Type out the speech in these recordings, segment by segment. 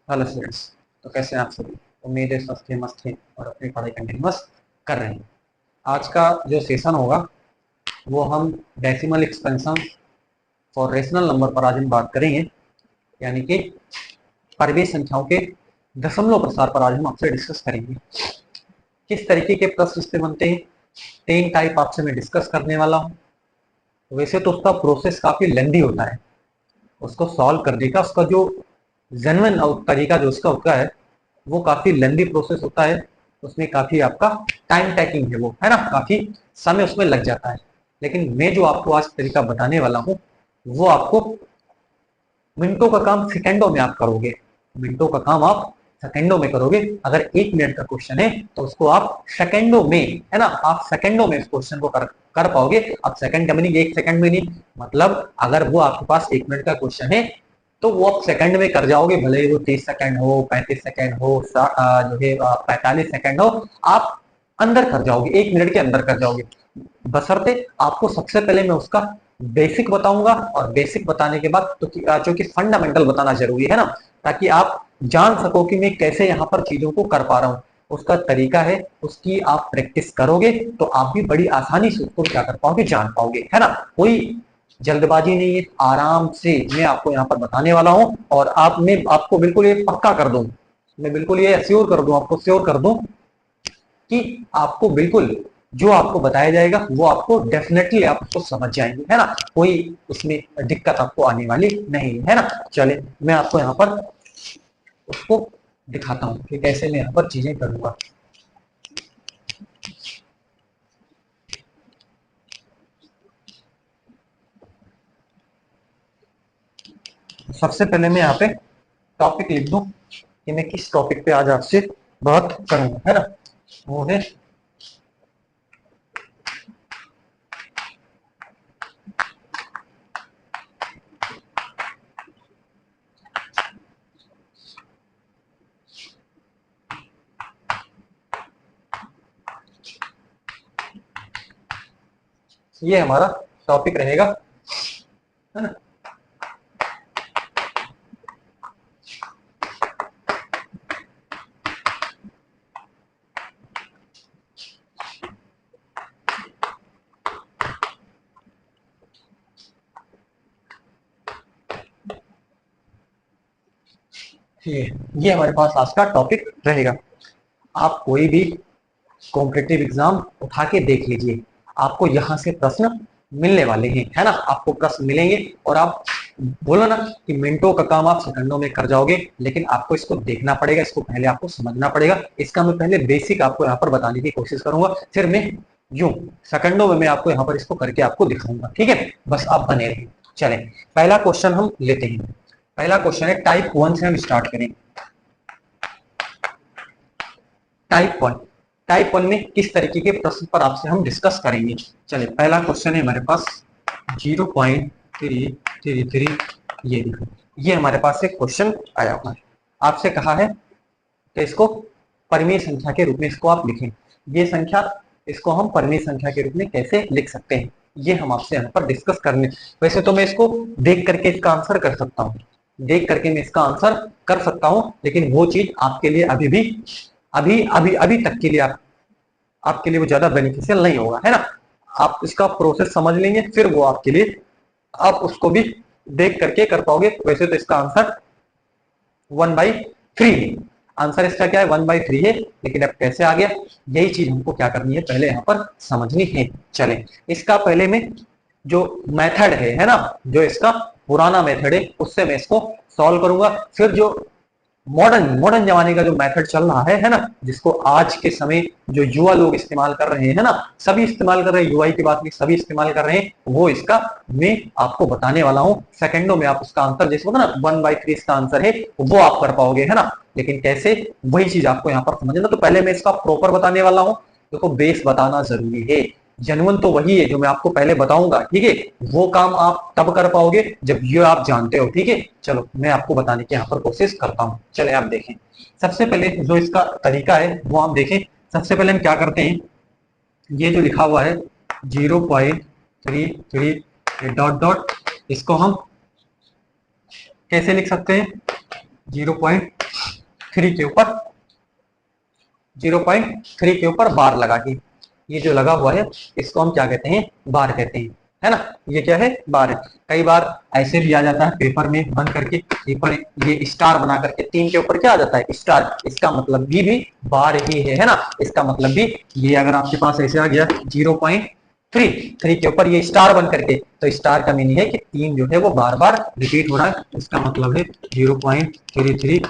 Hello students. तो कैसे हैं आप सभी? उम्मीद है स्वस्थ हैं, मस्त हैं और अपनी पढ़ाई कंटिन्यूअस कर रहे हैं। आज का जो सेशन होगा वो हम decimal expansion for rational number पर आज हम बात करेंगे, यानी कि परिमेय संख्याओं के दशमलव प्रसार पर आज हम आपसे डिस्कस करेंगे। किस तरीके के प्रश्न इससे बनते हैं, 3 टाइप आपसे मैं डिस्कस करने वाला हूँ। वैसे तो उसका प्रोसेस काफी लेंदी होता है, उसको सॉल्व करने का उसका जो जेन्युइन तरीका जो उसका होता है वो काफी लेंदी प्रोसेस होता है। उसमें काफी आपका टाइम टेकिंग है, वो है ना, काफी समय उसमें लग जाता है। लेकिन मैं जो आपको आज तरीका बताने वाला हूँ वो आपको मिनटों का काम सेकंडों में आप करोगे। मिनटों का काम आप सेकंडों में करोगे। अगर 1 मिनट का क्वेश्चन है तो उसको आप सेकंडों में, है ना, आप सेकंडों में इस क्वेश्चन को कर पाओगे। अब सेकंड का मीनिंग 1 सेकंड में नहीं, मतलब अगर वो आपके पास 1 मिनट का क्वेश्चन है तो वो आप सेकंड में कर जाओगे, भले ही वो 30 सेकंड हो, 35 सेकंड हो, जो है 45 सेकंड हो, आप अंदर कर जाओगे, 1 मिनट के अंदर कर जाओगे। बशर्ते आपको सबसे पहले मैं उसका बेसिक बताऊंगा, और बेसिक बताने के बाद तो जो कि फंडामेंटल बताना जरूरी है ना, ताकि आप जान सको कि मैं कैसे यहाँ पर चीजों को कर पा रहा हूँ। उसका तरीका है, उसकी आप प्रैक्टिस करोगे तो आप भी बड़ी आसानी से उसको क्या कर पाओगे, जान पाओगे, है ना। कोई जल्दबाजी नहीं है, आराम से मैं आपको यहाँ पर बताने वाला हूँ। और मैं आपको बिल्कुल ये पक्का कर दूं, मैं बिल्कुल ये श्योर कर दूं, आपको श्योर कर दूं कि आपको बिल्कुल जो आपको बताया जाएगा वो आपको डेफिनेटली आप उसको समझ जाएंगे, है ना। कोई उसमें दिक्कत आपको आने वाली नहीं है ना। चले मैं आपको यहाँ पर उसको दिखाता हूँ कि कैसे मैं यहाँ पर चीजें करूंगा। सबसे पहले मैं यहाँ पे टॉपिक लिख दूं कि मैं किस टॉपिक पे आज आपसे बात करूंगा, है ना। वो है ये हमारा टॉपिक रहेगा, है ना। ये हमारे पास आज का टॉपिक रहेगा। आप कोई भी कॉम्पिटिटिव एग्जाम उठा के देख लीजिए, आपको यहाँ से प्रश्न मिलने वाले हैं, है ना। आपको प्रश्न मिलेंगे और आप बोलो ना कि मिनटों का काम आप सेकंडों में कर जाओगे, लेकिन आपको इसको देखना पड़ेगा, इसको पहले आपको समझना पड़ेगा। इसका मैं पहले बेसिक आपको यहाँ पर बताने की कोशिश करूंगा, फिर मैं यूं सेकंडों में मैं आपको यहाँ पर इसको करके आपको दिखाऊंगा, ठीक है। बस आप बने रहिए। चले पहला क्वेश्चन हम लेते हैं। पहला क्वेश्चन है टाइप 1 से हम स्टार्ट करें। टाइप 1, टाइप 1 में किस तरीके के प्रश्न पर आपसे हम डिस्कस करेंगे। चलिए पहला क्वेश्चन है हमारे पास 0.333, ये हमारे पास एक क्वेश्चन आया हुआ है। आपसे कहा है कि इसको परिमेय संख्या के रूप में इसको आप लिखें। ये संख्या, इसको हम परिमेय संख्या के रूप में कैसे लिख सकते हैं, ये हम आपसे यहाँ पर डिस्कस करने। वैसे तो मैं इसको देख करके इसका आंसर कर सकता हूँ, देख करके मैं इसका आंसर कर सकता हूँ, लेकिन वो चीज आपके लिए अभी भी अभी अभी अभी तक के लिए आपके लिए वो ज्यादा बेनिफिशियल नहीं होगा, है ना। आप इसका प्रोसेस समझ लेंगे फिर वो आपके लिए, आप उसको भी देख करके कर पाओगे। वैसे तो इसका आंसर 1/3 है। आंसर इसका क्या है, 1/3 है, लेकिन अब कैसे आ गया, यही चीज हमको क्या करनी है, पहले यहाँ पर समझनी है। चले इसका पहले में जो मेथड है ना, जो इसका पुराना मेथड है उससे मैं इसको सॉल्व करूंगा। फिर जो मॉडर्न मॉडर्न जमाने का जो मेथड चल रहा है ना, जिसको आज के समय जो युवा लोग इस्तेमाल कर रहे हैं ना, सभी इस्तेमाल कर रहे हैं, युवा की बात नहीं, सभी इस्तेमाल कर रहे हैं, वो इसका मैं आपको बताने वाला हूं। सेकंडों में आप उसका आंसर, जैसे होगा ना 1/3 इसका आंसर है, वो आप कर पाओगे, है ना। लेकिन कैसे, वही चीज आपको यहाँ पर समझना। तो पहले मैं इसका प्रॉपर बताने वाला हूँ। देखो बेस बताना जरूरी है, जेन्युइन तो वही है जो मैं आपको पहले बताऊंगा, ठीक है। वो काम आप तब कर पाओगे जब ये आप जानते हो, ठीक है। चलो मैं आपको बताने की यहाँ पर कोशिश करता हूँ। चले आप देखें, सबसे पहले जो इसका तरीका है वो आप देखें। सबसे पहले हम क्या करते हैं, ये जो लिखा हुआ है 0.33 डॉट डॉट, इसको हम कैसे लिख सकते हैं, 0. 3 के ऊपर 0.3 के ऊपर बार लगा के, ये जो लगा हुआ है इसको हम क्या कहते हैं, बार कहते हैं, है ना। ये क्या है, बार है। कई बार ऐसे भी आ जाता है पेपर में बन करके, पेपर ये स्टार बना करके 3 के ऊपर क्या आ जाता है, स्टार, इसका मतलब भी बार ही है ना। इसका मतलब भी ये अगर आपके पास ऐसे आ गया 0.3 के ऊपर ये स्टार बन करके, तो स्टार का मीनिंग है कि 3 जो है वो बार बार रिपीट हो रहा है, इसका मतलब है 0.333।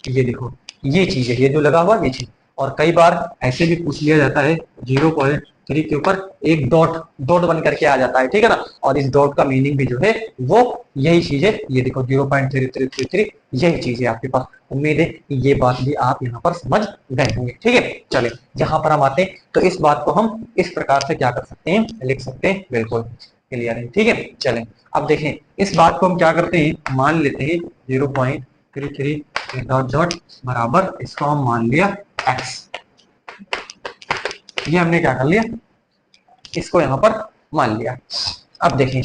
ये देखो ये चीज है, ये जो लगा हुआ ये चीज। और कई बार ऐसे भी पूछ लिया जाता है 0.3 के ऊपर एक डॉट डॉट बन करके आ जाता है, ठीक है ना। और इस डॉट का मीनिंग भी जो है वो यही चीज है, ये देखो 0.3333 यही चीज है आपके पास। उम्मीद है कि ये बात भी आप यहाँ पर समझ गए होंगे, ठीक है। चले यहाँ पर हम आते हैं, तो इस बात को हम इस प्रकार से क्या कर सकते हैं, लिख सकते हैं, बिल्कुल क्लियर है, ठीक है। चलें अब देखें, इस बात को हम क्या करते हैं, मान लेते हैं 0.33 डॉट डॉट बराबर, इसको हम मान लिया x। ये हमने क्या कर लिया, इसको यहां पर मान लिया। अब देखें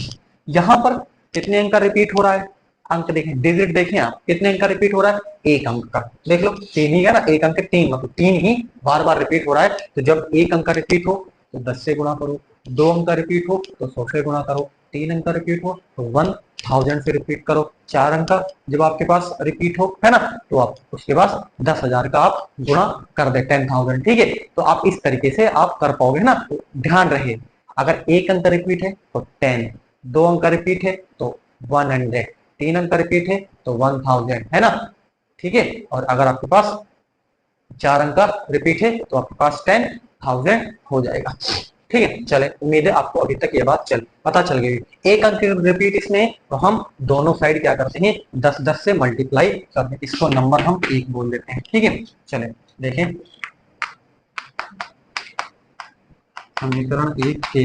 यहां पर कितने अंक का रिपीट हो रहा है, अंक देखें, डिजिट देखें आप, कितने अंक का रिपीट हो रहा है, एक अंक का। देख लो 3 ही है ना, एक अंक 3, मतलब 3 ही बार बार रिपीट हो रहा है। तो जब एक अंक का रिपीट हो तो 10 से गुणा करो, 2 अंक का रिपीट हो तो 100 से गुणा करो, 3 अंक का रिपीट हो तो 1000 से रिपीट करो, 4 अंक का जब आपके पास रिपीट हो, है ना, तो आप उसके बाद 10,000 का आप गुणा कर दे, 10,000, ठीक है। तो आप इस तरीके से आप कर पाओगे ना। तो ध्यान रहे, अगर एक अंक रिपीट है तो 10, 2 अंक रिपीट है तो 100, 3 अंक रिपीट है तो 1000, है ना, ठीक है। और अगर आपके पास 4 अंक का रिपीट है तो आपके पास 10,000 हो जाएगा, ठीक है। चले उम्मीद है आपको अभी तक ये बात पता चल गई। एक अंक रिपीट इसमें, तो हम दोनों साइड क्या करते हैं, 10-10 से मल्टीप्लाई करते हैं, इसको नंबर हम 1 बोल देते हैं, ठीक है। चले देखें, समीकरण 1 के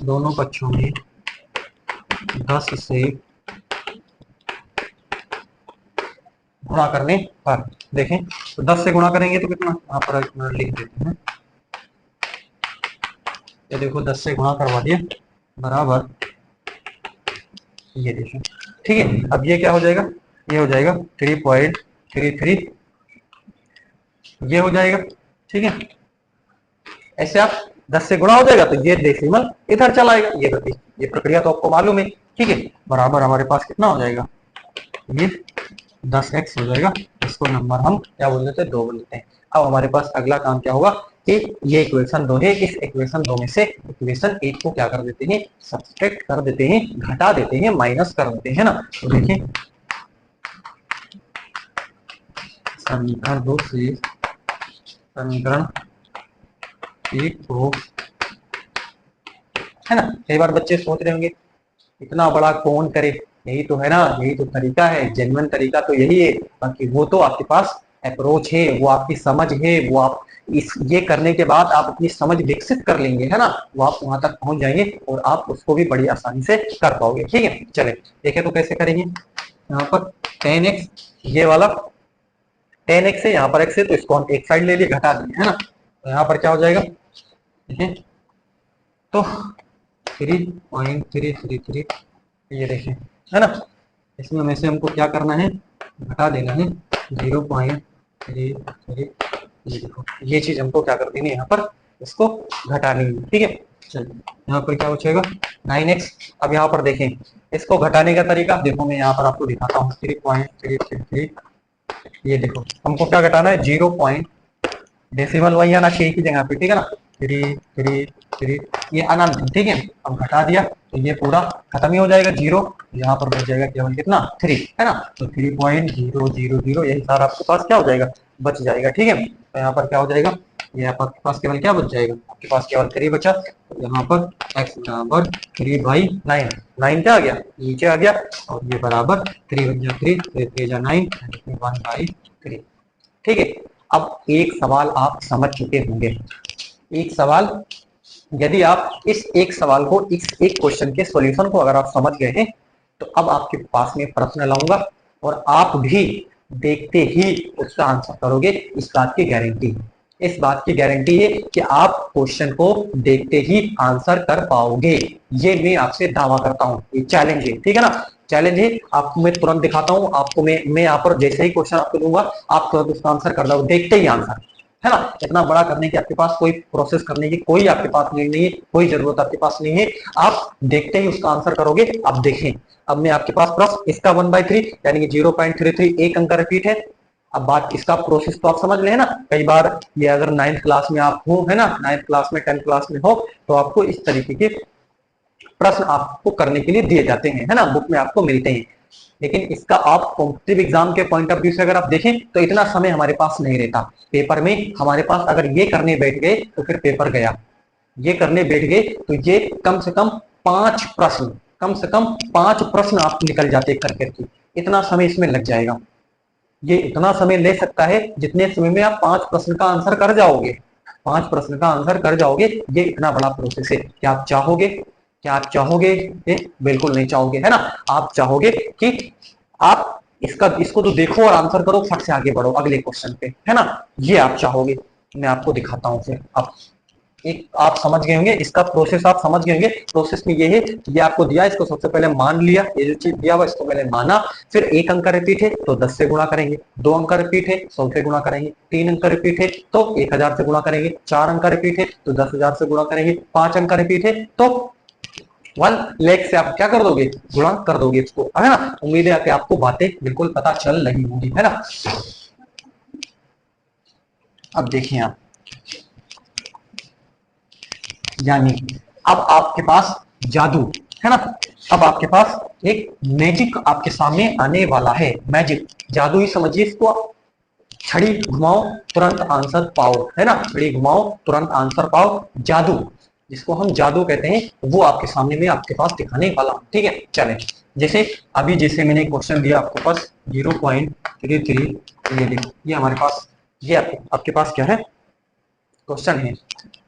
दोनों पक्षों में 10 से गुणा करने पर, देखें तो 10 से गुणा करेंगे तो कितना, यहाँ पर लिख देते हैं, ये देखो 10 से गुणा करवा दिया बराबर, ये देखिए, ठीक है। अब ये क्या हो जाएगा, ये हो जाएगा 3.33, ये हो जाएगा, ठीक है। ऐसे आप 10 से गुणा हो जाएगा तो ये डेसिमल इधर चला आएगा, ये प्रक्रिया तो आपको मालूम है, ठीक है। बराबर हमारे पास कितना हो जाएगा, ये 10x हो जाएगा, इसको नंबर हम क्या बोल देते हैं, 2 बोल देते हैं। अब हमारे पास अगला काम क्या होगा कि ये इक्वेशन 2 है, इस इक्वेशन 2 में से इक्वेशन 1 को क्या कर देते हैं, सब्सट्रैक्ट कर देते हैं, घटा देते हैं, माइनस कर देते हैं, है ना। तो देखिए समीकरण 2 से समीकरण 1 को, है ना। कई बार बच्चे सोच रहे होंगे इतना बड़ा कौन करे, यही तो है ना, यही तो तरीका है, जेन्युइन तरीका तो यही है। बाकी वो तो आपके पास अप्रोच है, वो आपकी समझ है, वो आप इस ये करने के बाद आप अपनी समझ विकसित कर लेंगे, है ना, वो आप वहां तक पहुंच जाएंगे और आप उसको भी बड़ी आसानी से कर पाओगे, ठीक है। चले देखें तो कैसे करेंगे, यहाँ पर 10x, ये वाला 10x है, यहाँ पर x है, तो इसको हम एक साइड ले लिए, घटा दिए, है ना। तो यहाँ पर क्या हो जाएगा, देखें तो 3.333, ये देखें, है ना। इसमें में से हमको क्या करना है, घटा देना है 0.33, ये देखो ये चीज हमको क्या कर देनी है, यहाँ पर इसको घटानी है, ठीक है। चलिए यहाँ पर क्या हो जाएगा 9x। अब यहाँ पर देखें इसको घटाने का तरीका, देखो मैं यहाँ पर आपको दिखाता हूँ, 3.333, ये देखो हमको क्या घटाना है, 0. डेसिमल वही आना चाहिए की जगह पे, ठीक है ना, 3 ये अनंत, ठीक है। अब घटा दिया तो ये पूरा खत्म ही हो जाएगा, 0, यहाँ पर बच जाएगा केवल कितना, 3, है ना। तो 3.000 यही सारा आपके पास क्या हो जाएगा, बच जाएगा, ठीक है। तो यहाँ पर क्या हो जाएगा, ये आपके पास केवल क्या बच जाएगा, आपके पास केवल 3 बचा। तो यहाँ पर x बराबर 3/9, 9 क्या आ गया, नीचे आ गया, और ये बराबर 3 बन जा 3, 3 जा 9, 1/3, ठीक है। अब एक सवाल आप समझ चुके होंगे, एक सवाल, यदि आप इस एक सवाल को, इस एक क्वेश्चन के सॉल्यूशन को अगर आप समझ गए हैं, तो अब आपके पास में प्रश्न लाऊंगा और आप भी देखते ही उसका आंसर करोगे, इस बात की गारंटी है, इस बात की गारंटी है कि आप क्वेश्चन को देखते ही आंसर कर पाओगे, ये मैं आपसे दावा करता हूं, ये चैलेंज है, ठीक है ना। चैलेंज है, आपको मैं तुरंत दिखाता हूँ, आपको मैं यहाँ पर जैसे ही क्वेश्चन आपको दूंगा आप तुरंत उसका आंसर कर दो, देखते ही आंसर, है ना। इतना बड़ा करने की आपके पास कोई प्रोसेस करने की कोई आपके पास नहीं है, कोई जरूरत आपके पास नहीं है, आप देखते ही उसका आंसर करोगे। अब देखें, अब मैं आपके पास प्रश्न इसका 1/3 यानी कि 0.33 एक अंक रिपीट है। अब बात इसका प्रोसेस तो आप समझ रहे हैं ना, कई बार ये अगर 9th क्लास में आप हो, है ना, 9th क्लास में 10th क्लास में हो तो आपको इस तरीके के प्रश्न आपको करने के लिए दिए जाते हैं, है ना, बुक में आपको मिलते हैं। लेकिन इसका आप कॉम्पिटिटिव एग्जाम के पॉइंट ऑफ व्यू से अगर आप देखें तो इतना समय हमारे पास नहीं रहता पेपर में। हमारे पास अगर ये करने बैठ गए तो फिर पेपर गया, ये करने बैठ गए तो ये कम से कम 5 प्रश्न, कम से कम 5 प्रश्न आप निकल जाते कर करके, इतना समय इसमें लग जाएगा। ये इतना समय ले सकता है जितने समय में आप 5 प्रश्न का आंसर कर जाओगे, 5 प्रश्न का आंसर कर जाओगे। ये इतना बड़ा प्रोसेस है। क्या आप चाहोगे, क्या आप चाहोगे? बिल्कुल नहीं चाहोगे, है ना। आप चाहोगे कि आप इसको तो देखो और आंसर करो, फट से आगे बढ़ो अगले क्वेश्चन पे, है ना, ये आप चाहोगे। मैं आपको दिखाता हूं फिर। अब एक आप समझ गए होंगे, इसका प्रोसेस आप समझ गए होंगे। प्रोसेस में ये है, ये आपको दिया, इसको सबसे पहले मान लिया, ये जो चीज दिया हुआ इसको पहले माना, फिर 1 अंक रिपीट है तो 10 से गुणा करेंगे, 2 अंक रिपीट है 100 से गुणा करेंगे, 3 अंक रिपीट है तो 1000 से गुणा करेंगे, 4 अंक रिपीट है तो 10,000 से गुणा करेंगे, 5 अंक रिपीट है तो 1 लाख से आप क्या कर दोगे, गुणा कर दोगे इसको, है ना। उम्मीद है कि आपको बातें बिल्कुल पता चल रही होंगी, है ना। अब देखिए आप, यानी अब आपके पास जादू, है ना, अब आपके पास एक मैजिक आपके सामने आने वाला है। मैजिक, जादू ही समझिए इसको आप। छड़ी घुमाओ तुरंत आंसर पाओ, है ना, छड़ी घुमाओ तुरंत आंसर पाओ। जादू, जिसको हम जादू कहते हैं, वो आपके सामने में आपके पास दिखाने वाला हूं, ठीक है। चले, जैसे अभी जैसे मैंने क्वेश्चन दिया आपके पास 0.33, ये देखो, ये हमारे पास, ये आपके पास क्या है, क्वेश्चन है।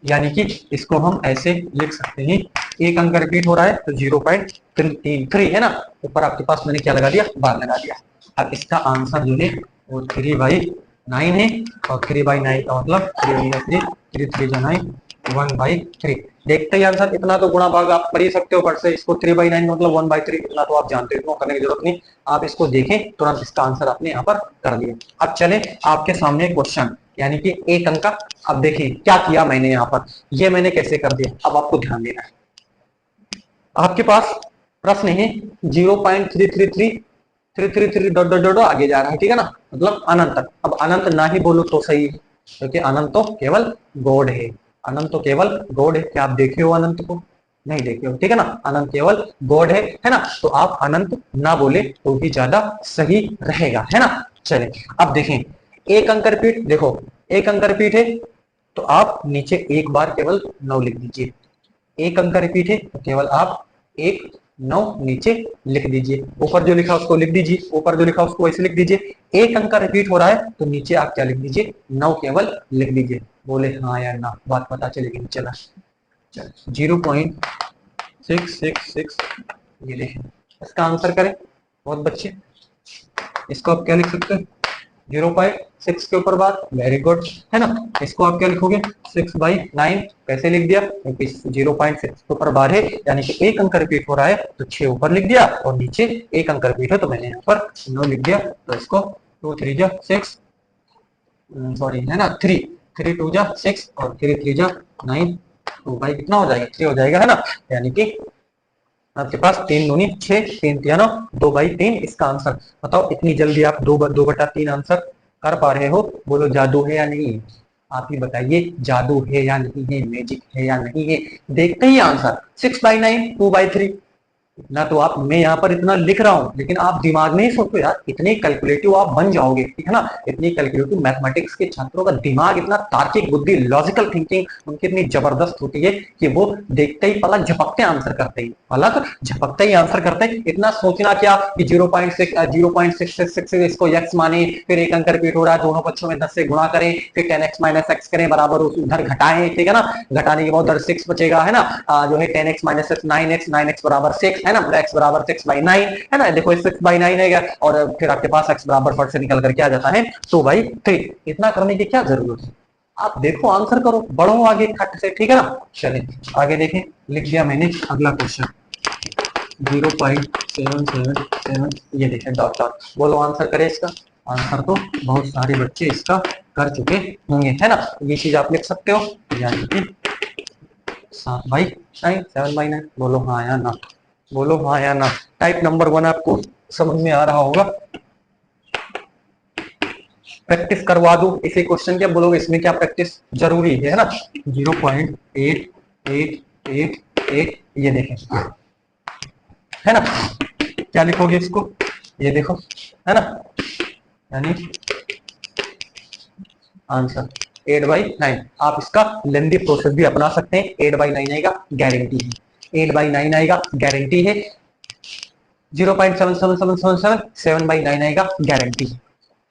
यानी कि इसको हम ऐसे लिख सकते हैं, एक अंक रिपीट हो रहा है तो 0.33 है ना, ऊपर आपके पास मैंने क्या लगा दिया, बार लगा दिया। अब इसका आंसर जो है वो 3/9 है, और 3/9 का मतलब 3 3 जा 9, 1/3। देखते ही आंसर, इतना तो गुणा भाग आप कर ही सकते हो पर से, इसको 3/9 मतलब 1/3, इतना तो आप जानते हो, इतना करने की जरूरत नहीं। आप इसको देखें, तुरंत इसका आंसर आपने यहाँ पर कर दिया। अब चले आपके सामने क्वेश्चन, यानी कि एक अंक का। अब देखिए क्या किया मैंने यहाँ पर, ये मैंने कैसे कर दिया, अब आपको ध्यान देना है। आपके पास प्रश्न है 0.333 डॉट डॉट डॉट आगे जा रहा है, ठीक है ना, मतलब अनंत तक। अब अनंत ना ही बोलो तो सही है, क्योंकि अनंत तो केवल गॉड है, अनंत तो केवल गॉड है। क्या आप देखे हो अनंत को? नहीं देखे हो, ठीक है ना, अनंत केवल गॉड है ना। तो आप अनंत ना बोले तो भी ज्यादा सही रहेगा, है ना। चले अब देखें, एक अंक रिपीट, देखो एक अंक रिपीट है तो आप नीचे एक बार केवल 9 लिख दीजिए। एक अंक रिपीट है तो केवल आप 1 9 नीचे लिख दीजिए, ऊपर जो लिखा उसको लिख दीजिए, ऊपर जो लिखा उसको ऐसे लिख दीजिए। एक अंक रिपीट हो रहा है तो नीचे आप क्या लिख दीजिए, 9 केवल लिख दीजिए। बोले हाँ या ना, बात पता चलेगी। चला 0.666, ये देखें, इसका आंसर करें बहुत बच्चे। इसको आप क्या लिख सकते हैं, 0.6 के ऊपर बात, वेरी गुड, है ना। इसको आप क्या लिखोगे, 6/9। कैसे लिख दिया, क्योंकि 0.6 के ऊपर बार है, यानी कि एक अंक रिपीट हो रहा है तो 6 ऊपर लिख दिया, और नीचे एक अंक रिपीट है तो मैंने यहाँ पर 9 लिख दिया। तो इसको 2 3 जा 6, सॉरी है ना, 3 3 2 जा 6 और 3 3 जा 9, तो भाई कितना हो जाएगा, 3 हो जाएगा, है ना। यानी कि आपके पास 3 दूनी 6, 3 तिया 9, 2/3 इसका आंसर। बताओ इतनी जल्दी आप 2/3 आंसर कर पा रहे हो? बोलो जादू है या नहीं? आप ही बताइए, जादू है या नहीं है, मैजिक है या नहीं है? देखते ही आंसर 6/9, 2/3। ना तो आप, मैं यहाँ पर इतना लिख रहा हूँ लेकिन आप दिमाग में ही सोचो यार, इतने कैलकुलेटिव आप बन जाओगे, ठीक है ना। इतनी कैलकुलेटिव मैथमेटिक्स के छात्रों का दिमाग, इतना तार्किक बुद्धि, लॉजिकल थिंकिंग उनकी इतनी जबरदस्त होती है कि वो देखते ही पलक झपकते आंसर करते हैं, पलक झपकते ही आंसर करते हैं। इतना सोचना क्या कि 0.6 इसको x माने, फिर एक अंक रिपीट हो रहा है, दोनों पक्षों में 10 से गुणा करें, फिर 10x - x करें बराबर उधर घटाएं, ठीक है ना। घटाने के बाद उधर 6 बचेगा, है ना, जो है 10x - x 9x, 9x बराबर 6, है ना, x बराबर 6/9, है ना। देखो 6/9 है, और फिर आपके पास x बराबर फट से निकल कर क्या जाता है, 2/3। इतना करने की क्या जरूरत है, आप देखो आंसर करो, बढ़ो आगे खट से, ठीक है ना। चलिए आगे देखें, लिख दिया मैंने अगला क्वेश्चन 0. 7 7 7, ये देखें डॉट डॉट। बोलो आंसर करें इसका। आंसर तो बहुत सारे बच्चे इसका कर चुके होंगे, है ना। ये चीज आप लिख सकते हो, यानी कि 7/9, 7/9। बोलो हाँ या ना, बोलो हाँ या ना। टाइप नंबर 1 आपको समझ में आ रहा होगा। प्रैक्टिस करवा दूं इसी क्वेश्चन के, बोलोगे इसमें क्या प्रैक्टिस जरूरी है ना। 0.8888, ये देखें, है ना। क्या लिखोगे इसको, ये देखो, है ना, यानी आंसर 8/9। आप इसका लेंदी प्रोसेस भी अपना सकते हैं। 8/9 आएगा, गारंटी है। 8/9 आएगा, गारंटी है। 0.7777, 7/9 आएगा, गारंटी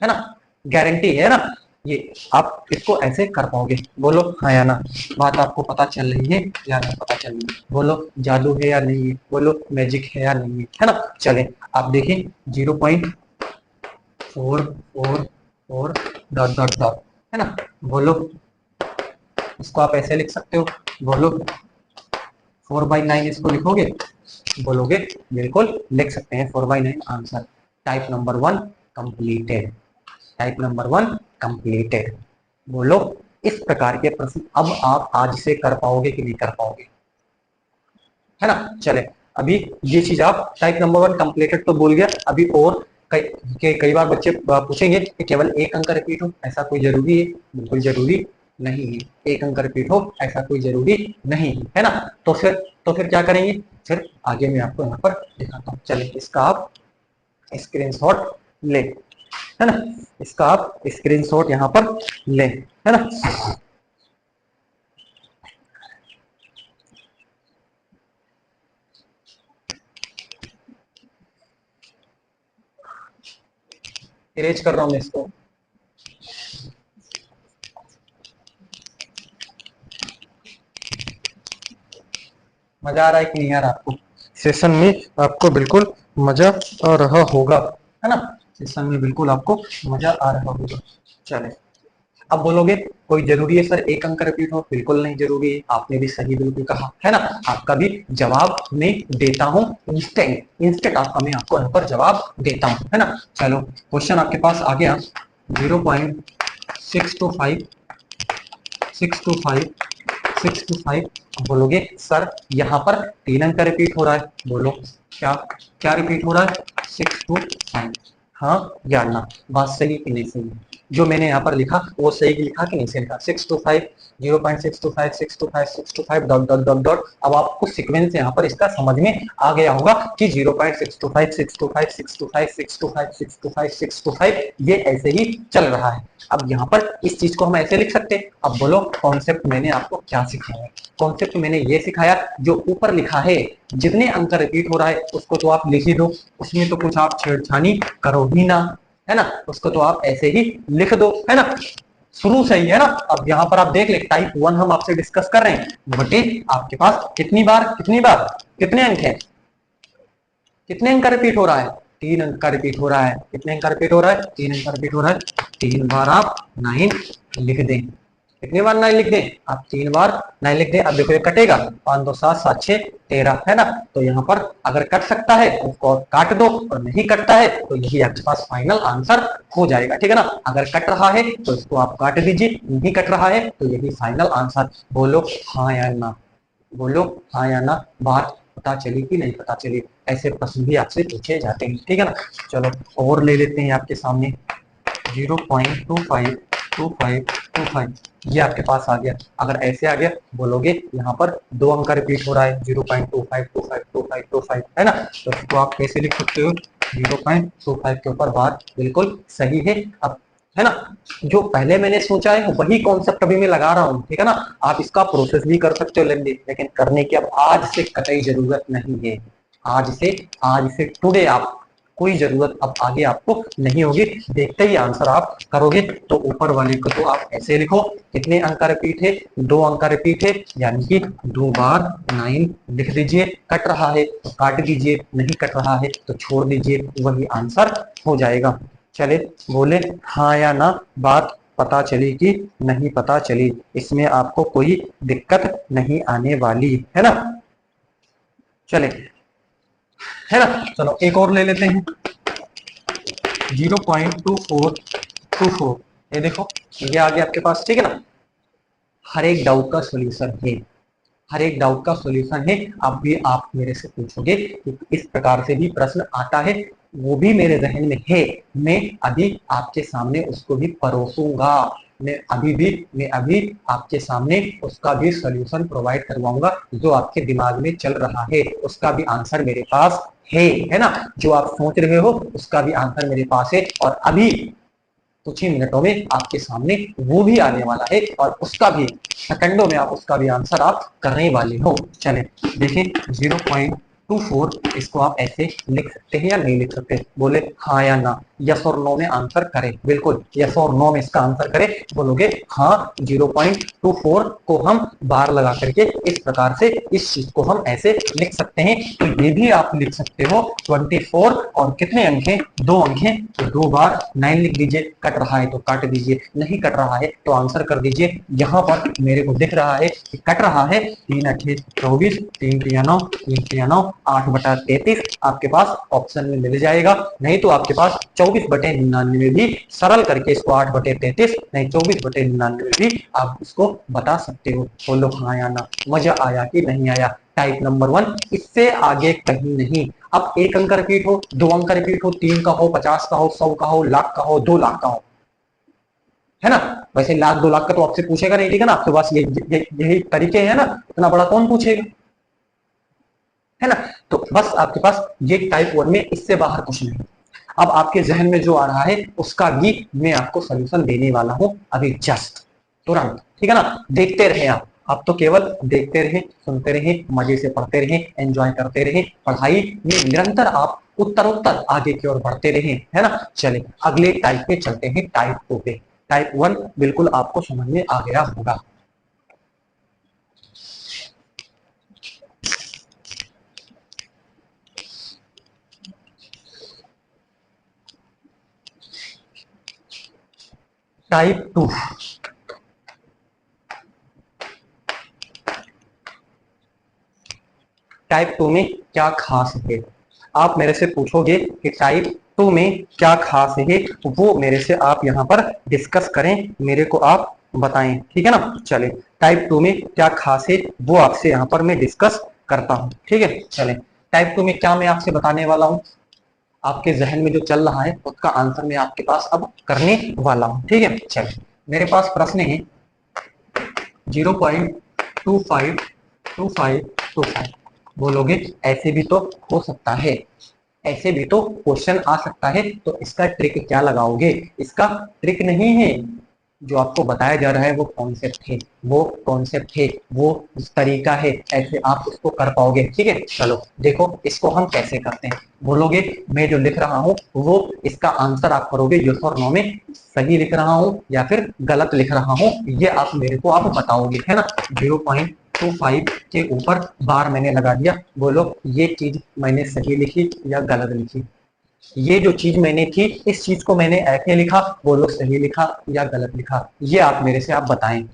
है ना, गारंटी है ना। ये आप इसको ऐसे कर पाओगे। बोलो हाँ या ना। बात आपको पता चल रही है या नहीं पता चल रही है। बोलो जादू है या नहीं है, बोलो मैजिक है या नहीं है ना। चले आप देखें 0.444 डॉट डॉट डॉट, है ना। बोलो इसको आप ऐसे लिख सकते हो। बोलो 4/9 इसको लिखोगे, बोलोगे बिल्कुल लिख सकते हैं 4/9 answer. Type number 1 completed, type number 1 completed. बोलो इस प्रकार के प्रश्न अब आप आज से कर पाओगे कि नहीं कर पाओगे, है ना। चले अभी ये चीज आप टाइप नंबर 1 कंप्लीटेड तो बोल गया। अभी और कई बार बच्चे पूछेंगे कि केवल एक अंक रिपीट हो, ऐसा कोई जरूरी है? बिल्कुल जरूरी नहीं है। एक अंक रिपीट हो ऐसा कोई जरूरी नहीं है ना। तो फिर क्या करेंगे, फिर आगे मैं आपको यहाँ पर दिखाता हूँ। चलिए इसका आप स्क्रीनशॉट ले, है ना, इसका आप स्क्रीनशॉट यहाँ पर ले, है ना। इरेज कर रहा हूँ मैं इसको। मजा आ रहा है कि नहीं आ रहा आपको? सेशन में आपको बिल्कुल मजा आ रहा होगा, है ना। सेशन में बिल्कुल आपको मजा आ रहा होगा। चले अब बोलोगे कोई जरूरी है सर एक अंक रिपीट हो? बिल्कुल नहीं जरूरी है। आपने भी सही बिल्कुल कहा, है ना। आपका भी जवाब मैं देता हूँ इंस्टेंट, इंस्टेंट आपका मैं आपको यहाँ पर जवाब देता हूँ, है ना। चलो क्वेश्चन आपके पास आ गया 0.625 625 625। बोलोगे सर यहाँ पर 3 अंक रिपीट हो रहा है। बोलो क्या क्या रिपीट हो रहा है? 625, हाँ या ना। बात सही कि नहीं सही? जो मैंने यहाँ पर लिखा वो सही लिखा कि नहीं सही लिखा? 625, 0.625, 625, 625 डॉट डॉट डॉट डॉट। अब आपको सीक्वेंस यहाँ पर इसका समझ में आ गया होगा कि 0.625, 625, 625, 625, 625, 625 ये ऐसे ही चल रहा है। अब यहाँ पर इस चीज को हम ऐसे लिख सकते हैं। अब बोलो कॉन्सेप्ट मैंने आपको क्या सिखाया? कॉन्सेप्ट मैंने ये सिखाया जो ऊपर लिखा है जितने अंक रिपीट हो रहा है उसको तो आप लिख ही दो, उसमें तो कुछ आप छेड़छानी करो ही ना, है ना। उसको तो आप ऐसे ही लिख दो, है ना, शुरू से ही, है ना। अब यहाँ पर आप देख ले टाइप 1 हम आपसे डिस्कस कर रहे हैं, बटे आपके पास कितनी बार कितने अंक है, कितने अंक का रिपीट हो रहा है? 3 अंक का रिपीट हो रहा है। कितने अंक का रिपीट हो रहा है? 3 अंक का रिपीट हो रहा है। 3 बार आप 9 लिख दें। कितनी बार 9 लिख दें? आप 3 बार 9 लिख दें। अब देखो ये कटेगा, 5 2 7 7 6 13, है ना। तो यहाँ पर अगर कट सकता है तो उसको काट दो, और नहीं कटता है तो यही आपके पास फाइनल आंसर हो जाएगा, ठीक है ना। अगर कट रहा है तो इसको आप काट दीजिए, नहीं कट रहा है तो यही फाइनल आंसर। बोलो हाँ या ना, बोलो हाँ या ना। बात पता चली कि नहीं पता चली? ऐसे प्रश्न भी आपसे पूछे जाते हैं, ठीक है ना। चलो और ले लेते हैं आपके सामने 0.252525, ये आपके पास आ गया। अगर ऐसे आ गया बोलोगे यहाँ पर 2 अंक का रिपीट हो रहा है 0.252525, है ना। तो इसको आप कैसे लिख सकते हो? 0.25 के ऊपर बात बिल्कुल सही है। अब है ना, जो पहले मैंने सोचा है वही कॉन्सेप्ट अभी मैं लगा रहा हूँ, ठीक है ना। आप इसका प्रोसेस भी कर सकते हो लेंदी, लेकिन करने की अब आज से कतई जरूरत नहीं है। आज से टुडे आप कोई जरूरत अब आगे आपको नहीं होगी। देखते ही आंसर आप करोगे। तो ऊपर वाले को तो आप ऐसे लिखो, कितने अंक का रिपीट है? 2 अंक का रिपीट है, यानी कि 2 बार 9 लिख दीजिए। कट रहा है तो काट दीजिए, नहीं कट रहा है तो छोड़ दीजिए, वही आंसर हो जाएगा। चले बोले हाँ या ना, बात पता चली कि नहीं पता चली? इसमें आपको कोई दिक्कत नहीं आने वाली, है ना। चले है ना। चलो एक और ले लेते हैं, 0.2424, ये देखो ये आ गया आपके पास, ठीक है ना। हर एक डाउट का सॉल्यूशन है, हर एक डाउट का सॉल्यूशन है। अब भी आप मेरे से पूछोगे कि इस प्रकार से भी प्रश्न आता है, वो भी मेरे जहन में है। मैं अभी आपके सामने उसको भी परोसूंगा, मैं अभी आपके सामने उसका भी सॉल्यूशन प्रोवाइड करवाऊंगा। जो आपके दिमाग में चल रहा है उसका भी आंसर मेरे पास है ना। जो आप सोच रहे हो उसका भी आंसर मेरे पास है, और अभी कुछ ही मिनटों में आपके सामने वो भी आने वाला है, और उसका भी सेकंडों में आप उसका भी आंसर आप करने वाले हो। चले देखें, 0.24, इसको आप ऐसे लिख सकते हैं या नहीं लिख सकते, बोले हाँ या ना, यस और नो में आंसर करें। बिल्कुल यस और नो में इसका आंसर करें, बोलोगे हाँ 0.24 को हम बार लगा करके इस प्रकार से इस चीज को हम ऐसे लिख सकते हैं। तो ये भी आप लिख सकते हो 24, और कितने अंक हैं, 2 अंक हैं, तो 2 बार 9 लिख दीजिए। कट रहा है तो काट दीजिए, नहीं कट रहा है तो आंसर कर दीजिए। यहाँ पर मेरे को दिख रहा है कि कट रहा है, 3 8 24, 3 3 9, 3 3 9, 8/33 आपके पास ऑप्शन में मिल जाएगा। नहीं तो आपके पास 24/99 भी, सरल करके इसको 8/33 नहीं 24/99 भी आप इसको बता सकते हो। बोलो हाँ या ना, मजा आया कि नहीं आया। टाइप नंबर 1, इससे आगे कहीं नहीं। अब 1 अंक रिपीट हो, 2 अंक रिपीट हो, 3 का हो, 50 का हो, 100 का हो, लाख का हो, 2 लाख का हो, है ना। वैसे लाख 2 लाख का तो आपसे पूछेगा नहीं, ठीक है ना। आपके पास यही तरीके हैं ना, इतना बड़ा कौन पूछेगा, है ना। तो बस आपके पास ये टाइप 1 में, इससे बाहर कुछ नहीं। अब आपके जहन में जो आ रहा है उसका भी मैं आपको सोल्यूशन देने वाला हूं अभी जस्ट, तुरंत, ठीक है ना। देखते रहे आप तो केवल देखते रहे, सुनते रहे, मजे से पढ़ते रहे, एंजॉय करते रहे, पढ़ाई में निरंतर आप उत्तरोत्तर आगे की ओर बढ़ते रहे, है ना। चले अगले टाइप पे चलते हैं, टाइप 2 पे। टाइप 1 बिल्कुल आपको समझ में आ गया होगा। टाइप 2, टाइप 2 में क्या खास है, आप मेरे से पूछोगे कि टाइप 2 में क्या खास है, वो मेरे से आप यहाँ पर डिस्कस करें, मेरे को आप बताएं, ठीक है ना। चले टाइप 2 में क्या खास है वो आपसे यहाँ पर मैं डिस्कस करता हूँ, ठीक है। चले टाइप 2 में क्या मैं आपसे बताने वाला हूँ, आपके जहन में जो चल रहा है उसका आंसर मैं आपके पास अब करने वाला हूँ, ठीक है। चले मेरे पास प्रश्न है 0.252525, बोलोगे ऐसे भी तो हो सकता है, ऐसे भी तो क्वेश्चन आ सकता है, तो इसका ट्रिक क्या लगाओगे। इसका ट्रिक नहीं है, जो आपको बताया जा रहा है वो कॉन्सेप्ट है, वो कॉन्सेप्ट है, वो तरीका है, ऐसे आप उसको कर पाओगे, ठीक है। चलो देखो इसको हम कैसे करते हैं, बोलोगे मैं जो लिख रहा हूँ वो इसका आंसर आप करोगे यस और नो में, सही लिख रहा हूँ या फिर गलत लिख रहा हूँ, ये आप मेरे को आप बताओगे, है ना। 0.25 के ऊपर बार मैंने लगा दिया, बोलो ये चीज मैंने सही लिखी या गलत लिखी। ये जो चीज मैंने थी इस चीज को मैंने ऐसे लिखा, बोलो सही लिखा या गलत लिखा, ये आप मेरे से आप बताएं।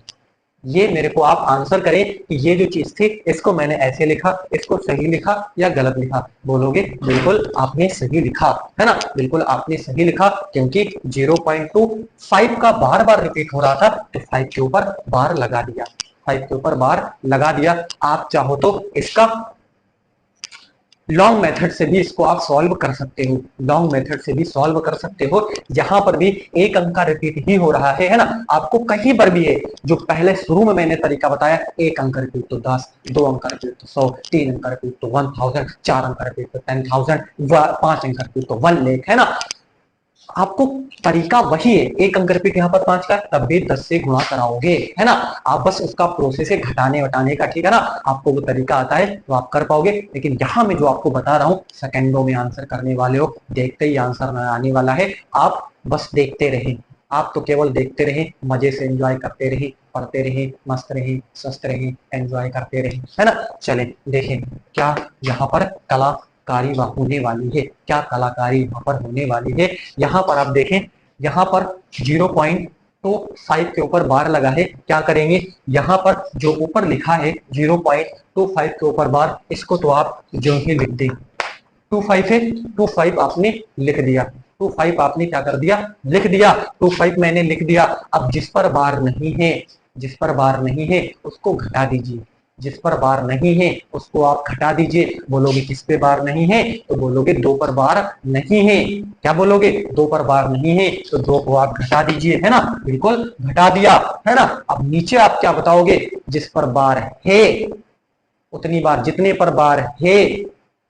ये मेरे को आप आंसर करें कि ये जो चीज थी इसको मैंने ऐसे लिखा, इसको सही लिखा या गलत लिखा। बोलोगे बिल्कुल आपने सही लिखा, है ना, बिल्कुल आपने सही लिखा, क्योंकि 0.25 का बार बार रिपीट हो रहा था, तो 5 के ऊपर बार लगा दिया, 5 के ऊपर बार लगा दिया। आप चाहो तो इसका लॉन्ग मेथड से भी इसको आप सॉल्व कर सकते हो, लॉन्ग मेथड से भी सॉल्व कर सकते हो। यहाँ पर भी 1 अंक का रिपीट ही हो रहा है ना। आपको कहीं पर भी है, जो पहले शुरू में मैंने तरीका बताया, 1 अंक रिपीट तो 10, 2 अंक रिपीट तो 100, 3 अंक रिपीट तो 1000, 4 अंक रिपीट तो 10,000, 5 अंक रिपीट तो 1 लाख, है ना। आपको तरीका वही है, 1 अंक रिपीट यहाँ पर 5 का, तब भी 10 से गुणा कराओगे, है ना। आप बस उसका प्रोसेस है घटाने वटाने का, ठीक है ना। आपको वो तरीका आता है तो आप कर पाओगे, लेकिन यहाँ मैं जो आपको बता रहा हूँ सेकंडों में आंसर करने वाले हो, देखते ही आंसर आने वाला है। आप बस देखते रहे, आप तो केवल देखते रहे, मजे से एंजॉय करते रहे, पढ़ते रहे, मस्त रहे, स्वस्थ रहे, एंजॉय करते रहे, है ना। चले देखें क्या यहाँ पर कला कारी होने वाली है, क्या कलाकारी वहां पर होने वाली है। यहाँ पर आप देखें, यहाँ पर 0.25 के ऊपर बार लगा है, क्या करेंगे, यहाँ पर जो ऊपर लिखा है 0.25 के ऊपर बार, इसको तो आप जो ही लिख दें, 25 है, 25 आपने लिख दिया, 25 आपने क्या कर दिया, लिख दिया, 25 मैंने लिख दिया। अब जिस पर बार नहीं है, जिस पर बार नहीं है उसको घटा दीजिए, जिस पर बार नहीं है उसको आप घटा दीजिए। बोलोगे किस पे बार नहीं है, तो बोलोगे 2 पर बार नहीं है। क्या बोलोगे, 2 पर बार नहीं है, तो 2 को आप घटा दीजिए, है ना, बिल्कुल घटा दिया, है ना। अब नीचे आप क्या बताओगे, जिस पर बार है उतनी बार, जितने पर बार है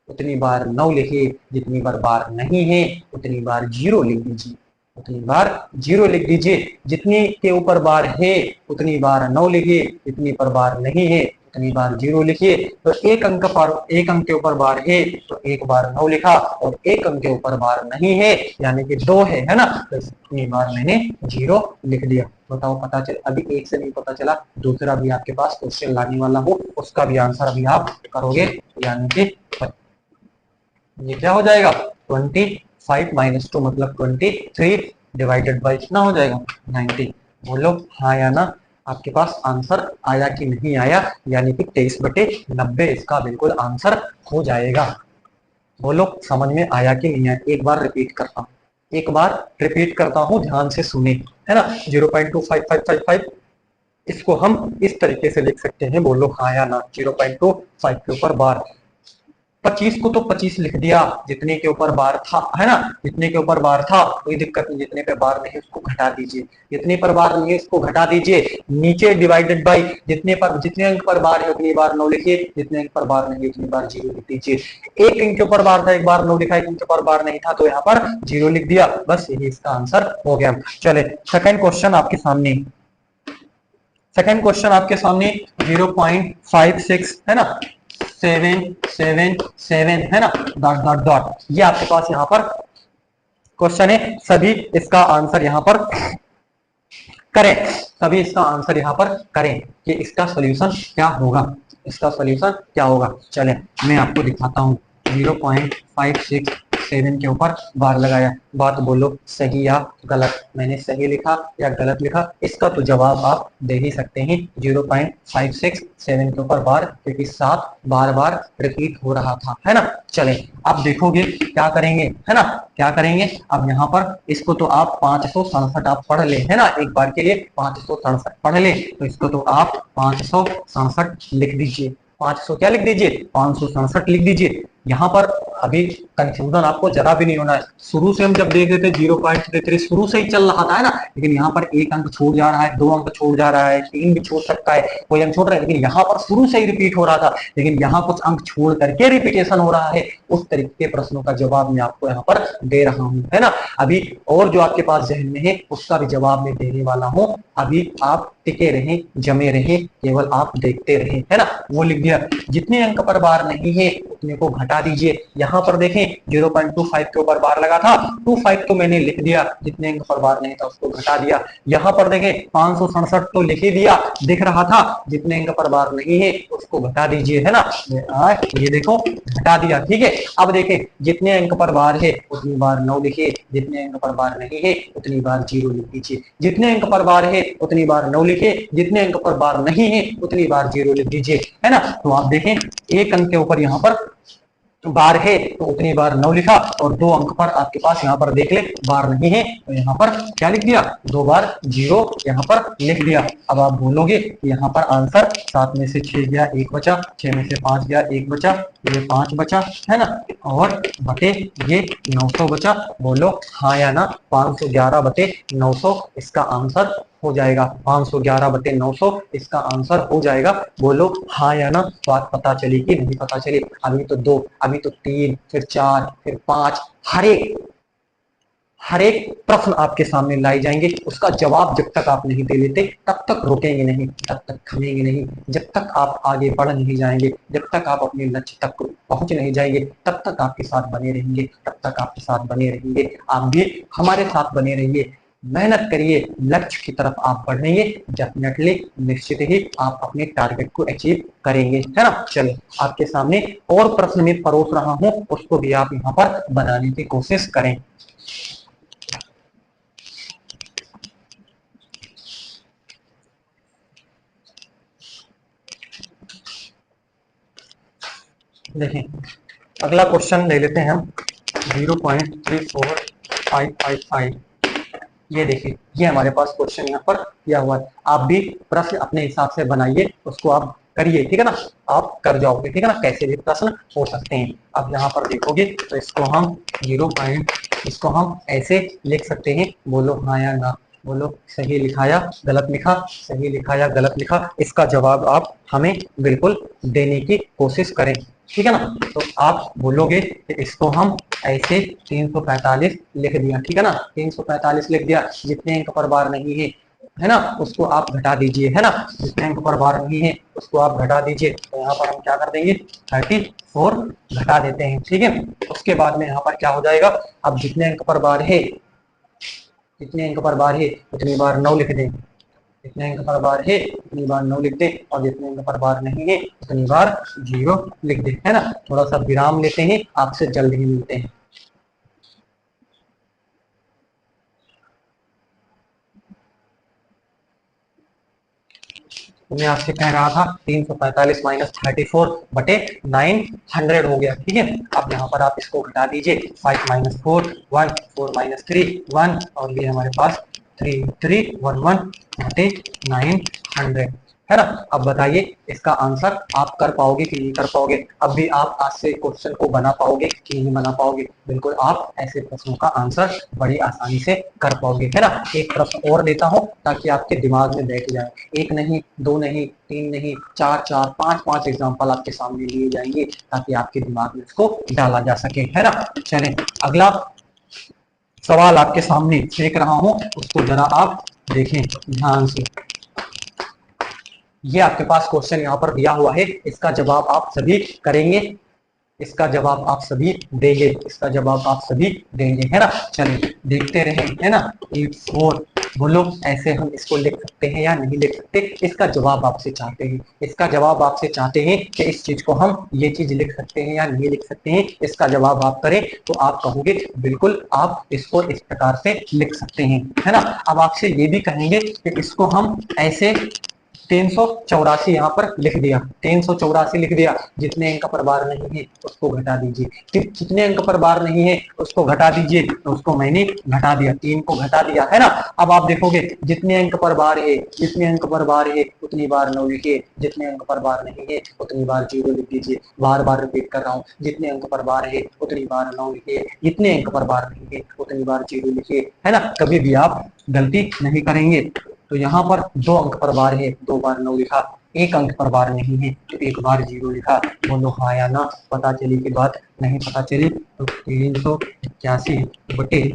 उतनी बार 9 लिखिए, जितनी बार बार नहीं है उतनी बार 0 लिख दीजिए, उतनी बार 0 लिख दीजिए। जितनी के ऊपर बार है उतनी बार 9 लिखिए, जितनी पर बार नहीं है उतनी बार 0 लिखिए। तो एक अंक पर, एक अंक के ऊपर बार है तो एक बार 9 लिखा, और एक अंक के ऊपर बार नहीं है यानी कि 2 है ना, तो इतनी बार मैंने 0 लिख दिया। बताओ पता चल, अभी एक से नहीं पता चला, दूसरा भी आपके पास क्वेश्चन लाने वाला हूँ, उसका भी आंसर अभी आप करोगे, यानी कि ये क्या हो जाएगा, 25 माइनस 2 मतलब 23 डिवाइडेड बाई कितना हो जाएगा, 90। बोलो हाँ या ना, आपके पास आंसर आया कि नहीं आया, यानी कि 23/90 इसका बिल्कुल आंसर हो जाएगा। बोलो समझ में आया कि नहीं आया, एक बार रिपीट करता हूँ, एक बार रिपीट करता हूँ, ध्यान से सुने, है ना। 0.2555, इसको हम इस तरीके से लिख सकते हैं, बोलो हाँ या ना। 0.25 के ऊपर बार, 25 को तो 25 लिख दिया, जितने के ऊपर बार था, है ना, जितने के ऊपर बार था कोई दिक्कत नहीं, जितने पे बार नहीं उसको घटा दीजिए, जितने पर बार नहीं है उसको घटा दीजिए। नीचे डिवाइडेड बाई, जितने पर, जितने अंक पर बार है उतनी बार 9 लिखिए, जितने अंक पर बार नहीं है उतनी बार 0 लिख दीजिए। एक अंक के ऊपर बार था, एक बार 9 लिखा, एक अंक के ऊपर बार नहीं था तो यहाँ पर 0 लिख दिया, बस यही इसका आंसर हो गया। चले सेकंड क्वेश्चन आपके सामने, सेकंड क्वेश्चन आपके सामने 0.56 है ना, 777 है ना, डॉट डॉट डॉट, ये आपके पास यहाँ पर क्वेश्चन है। सभी इसका आंसर यहाँ पर करें, सभी इसका आंसर यहाँ पर करें कि इसका सोल्यूशन क्या होगा, इसका सोल्यूशन क्या होगा। चले मैं आपको दिखाता हूँ। 0.567 के ऊपर बार लगाया, बात बोलो सही या गलत, मैंने सही लिखा या गलत लिखा, इसका तो जवाब आप दे ही सकते हैं। 0.567 के ऊपर बार, क्योंकि 7 बार बार रिपीट हो रहा था, है ना। चले अब देखोगे क्या करेंगे, है ना, क्या करेंगे। अब यहाँ पर इसको तो आप 567 आप पढ़ ले, है ना, एक बार के लिए 567 पढ़ ले, तो इसको तो आप 567 लिख दीजिए, 500 क्या लिख दीजिए, 567 लिख दीजिए। यहाँ पर अभी कंफ्यूजन आपको जरा भी नहीं होना है, शुरू से हम जब देख रहे थे 0.33 शुरू से ही चल रहा था, है ना, लेकिन यहाँ पर एक अंक छूट जा रहा है, 2 अंक छूट जा रहा है, 3 भी छूट सकता है, कोई अंक छोड़ रहा है, लेकिन यहाँ पर शुरू से ही रिपीट हो रहा था, लेकिन यहाँ कुछ अंक छोड़ करके रिपीटेशन हो रहा है। उस तरीके के प्रश्नों का जवाब मैं आपको यहाँ पर दे रहा हूँ, है ना। अभी और जो आपके पास जहन में है उसका भी जवाब मैं देने वाला हूँ, अभी आप टिके रहें, जमे रहें, केवल आप देखते रहें, है ना। वो लिख दिया, जितने अंक पर बार नहीं है उतने को घटा दीजिए। यहाँ पर देखें 0.25 के ऊपर बार लगा था, 25 तो मैंने लिख दिया, जितने अंक पर बार नहीं था उसको घटा दिया। यहाँ पर देखें 567 तो लिख ही दिया, दिख रहा था, जितने अंक पर बार नहीं है उसको घटा दीजिए, है ना। ये देखो घटा दिया, ठीक है। अब देखें जितने अंक पर बार है उतनी बार 9 लिखिए, जितने अंक पर बार नहीं है उतनी बार 0 लिख दीजिए। जितने अंक पर बार है उतनी बार 9 लिखिए, जितने अंक पर बार नहीं है उतनी बार 0 लिख दीजिए, है ना। तो आप देखें एक अंक के ऊपर यहाँ पर बार है तो उतनी बार 9 लिखा, और 2 अंक पर आपके पास यहाँ पर देख ले बार नहीं है तो यहाँ पर क्या लिख दिया, 2 बार 0 यहाँ पर लिख दिया। अब आप बोलोगे यहाँ पर आंसर 7 में से 6 गया 1 बचा, 6 में से 5 गया 1 बचा, ये 5 बचा, है ना, और बटे ये 900 बचा। बोलो हाँ या ना, 511/900 इसका आंसर हो जाएगा, 511/900 इसका आंसर हो जाएगा। बोलो हाँ या ना, बात पता चली कि नहीं पता चली। अभी तो 2, अभी तो 3, फिर 4, फिर 5, हर एक प्रश्न आपके सामने लाई जाएंगे, उसका जवाब जब तक आप नहीं दे लेते तब तक रुकेंगे नहीं, तब तक थमेंगे नहीं, जब तक आप आगे बढ़ नहीं जाएंगे, जब तक आप अपने लक्ष्य तक पहुंच नहीं जाएंगे तब तक आपके साथ बने रहेंगे, तब तक आपके साथ बने रहेंगे। आप भी हमारे साथ बने रहिए, मेहनत करिए, लक्ष्य की तरफ आप बढ़ेंगे, डेफिनेटली निश्चित ही आप अपने टारगेट को अचीव करेंगे, है ना। चलिए आपके सामने और प्रश्न में परोस रहा हूं, उसको भी आप यहाँ पर बनाने की कोशिश करें। देखें अगला क्वेश्चन ले लेते हैं हम 0.34555। ये देखिए, ये हमारे पास क्वेश्चन यहाँ पर दिया हुआ है। आप भी प्रश्न अपने हिसाब से बनाइए, उसको आप करिए, ठीक है ना, आप कर जाओगे, ठीक है ना, कैसे भी प्रश्न हो सकते हैं। अब यहाँ पर देखोगे तो इसको हम 0. इसको हम ऐसे लिख सकते हैं, बोलो हाँ या ना, बोलो सही लिखा या गलत लिखा, सही लिखा या गलत लिखा। इसका जवाब आप हमें बिल्कुल देने की कोशिश करें, ठीक है ना। तो आप बोलोगे कि इसको हम ऐसे 345 लिख दिया, ठीक है ना, 345 लिख दिया। जितने अंक पर बार नहीं है ना, उसको आप घटा दीजिए, है ना, जितने अंक पर बार नहीं है उसको आप घटा दीजिए। तो यहाँ पर हम क्या कर देंगे, 34 घटा देते हैं, ठीक है। उसके बाद में यहाँ पर क्या हो जाएगा, अब जितने अंक पर बार है, जितने अंक पर बार है उतनी बार 9 लिख दें, जितने अंक पर बार है उतनी बार 9 लिख दे, और जितने अंक पर बार नहीं है उतनी बार 0 लिख दे, है ना। थोड़ा सा विराम लेते हैं, आपसे जल्द ही मिलते हैं। तो मैं आपसे कह रहा था 345 माइनस 34 बटे 900 हो गया, ठीक है। अब यहाँ पर आप इसको घटा दीजिए, 5 माइनस 4 1, 4 माइनस 3 1, और ये हमारे पास 3 3 1 1 बटे 900, है ना। अब बताइए इसका आंसर आप कर पाओगे कि नहीं कर पाओगे। अब भी आप आज से क्वेश्चन को बना पाओगे कि नहीं बना पाओगे। बिल्कुल आप ऐसे प्रश्नों का आंसर बड़ी आसानी से कर पाओगे, है ना। एक प्रश्न और देता हूं ताकि आपके दिमाग में बैठ जाए। एक नहीं, दो नहीं, तीन नहीं, चार चार, पांच पांच एग्जाम्पल आपके सामने लिए जाएंगे ताकि आपके दिमाग में इसको डाला जा सके, है ना। चलें, अगला सवाल आपके सामने फेंक रहा हूं, उसको जरा आप देखें ध्यान से। ये आपके पास क्वेश्चन यहाँ पर दिया हुआ है, इसका जवाब आप सभी करेंगे, इसका जवाब आप सभी देंगे, इसका जवाब आप सभी देंगे, है ना। चलिए देखते रहे, है ना। 84, बोलो ऐसे हम इसको लिख सकते हैं या नहीं लिख सकते। इसका जवाब आपसे चाहते हैं, इसका जवाब आपसे चाहते हैं कि इस चीज को हम ये चीज लिख सकते हैं या नहीं लिख सकते हैं। इसका जवाब आप करें तो आप कहोगे बिल्कुल आप इसको इस प्रकार से लिख सकते हैं, है ना। अब आपसे ये भी कहेंगे कि इसको हम ऐसे 384 यहाँ पर लिख दिया, 384 लिख दिया। जितने अंक पर बार नहीं है उसको घटा दीजिए, फिर जितने अंक पर बार नहीं है उसको घटा दीजिए, तो उसको मैंने घटा दिया, 3 को घटा दिया, है ना। अब आप देखोगे जितने अंक पर बार है, जितने अंक पर बार है उतनी बार 9 लिखिए, जितने अंक पर बार नहीं है उतनी बार 0 लिख दीजिए। बार बार रिपीट कर रहा हूँ, जितने अंक पर बार है उतनी बार 9 लिखिए, जितने अंक पर बार नहीं है उतनी बार 0 लिखिए, है ना। कभी भी आप गलती नहीं करेंगे। तो यहाँ पर 2 अंक पर बार है, 2 बार 9 लिखा, 1 अंक पर बार नहीं है तो 1 बार 0 लिखा। बोलो हाँ या ना, पता चली की बात, नहीं पता चली तो 381 बटे